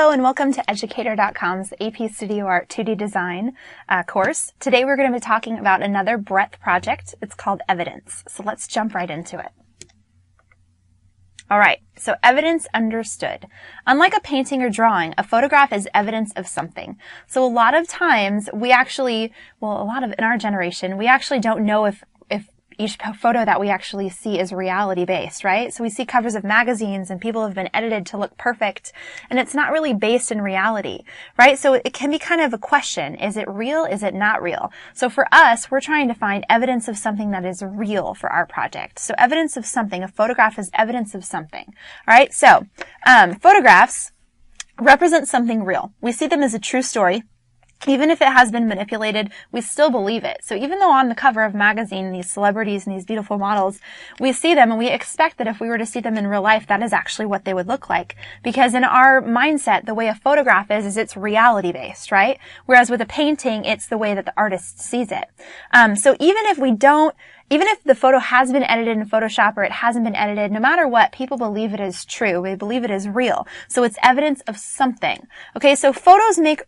Hello and welcome to Educator.com's AP Studio Art 2D Design course. Today we're going to be talking about another breadth project. It's called Evidence. So let's jump right into it. Alright, so evidence understood. Unlike a painting or drawing, a photograph is evidence of something. So a lot of times in our generation, we actually don't know if each photo that we actually see is reality-based, right? So we see covers of magazines and people have been edited to look perfect, and it's not really based in reality, right? So it can be kind of a question. Is it real? Is it not real? So for us, we're trying to find evidence of something that is real for our project. So evidence of something. A photograph is evidence of something. All right? So photographs represent something real. We see them as a true story. Even if it has been manipulated, we still believe it. So even though on the cover of magazine, these celebrities and these beautiful models, we see them and we expect that if we were to see them in real life, that is actually what they would look like. Because in our mindset, the way a photograph is it's reality-based, right? Whereas with a painting, it's the way that the artist sees it. So even if the photo has been edited in Photoshop or it hasn't been edited, no matter what, people believe it is true. They believe it is real. So it's evidence of something. Okay, so photos make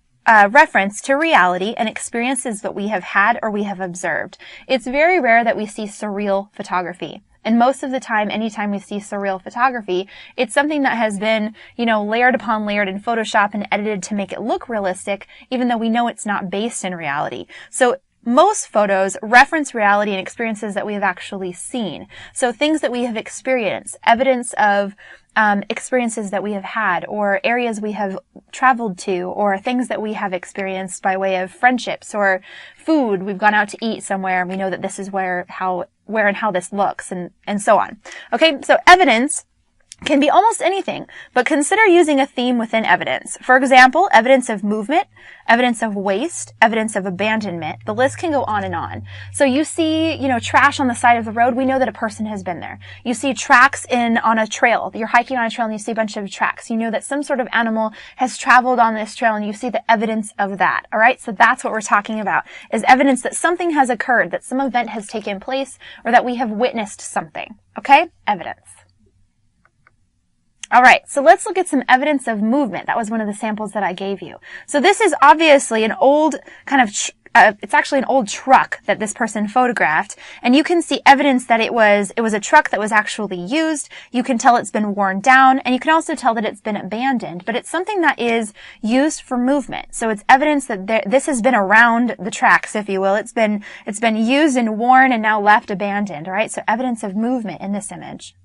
reference to reality and experiences that we have had or we have observed. It's very rare that we see surreal photography. And most of the time, anytime we see surreal photography, it's something that has been, layered upon layered in Photoshop and edited to make it look realistic, even though we know it's not based in reality. So most photos reference reality and experiences that we have actually seen. So things that we have experienced, evidence of experiences that we have had, or areas we have traveled to, or things that we have experienced by way of friendships or food. We've gone out to eat somewhere and we know that this is where and how this looks, and so on. Okay, so evidence can be almost anything, but consider using a theme within evidence. For example, evidence of movement, evidence of waste, evidence of abandonment. The list can go on and on. So you see, trash on the side of the road, we know that a person has been there. You see tracks on a trail. You're hiking on a trail and you see a bunch of tracks. You know that some sort of animal has traveled on this trail and you see the evidence of that. All right? So that's what we're talking about, is evidence that something has occurred, that some event has taken place, or that we have witnessed something. Okay? Evidence. All right, so let's look at some evidence of movement. That was one of the samples that I gave you. So this is obviously an old it's actually an old truck that this person photographed, and you can see evidence that it was a truck that was actually used. You can tell it's been worn down, and you can also tell that it's been abandoned, but it's something that is used for movement. So it's evidence that this has been around the tracks, if you will. It's been used and worn and now left abandoned, all right? So evidence of movement in this image.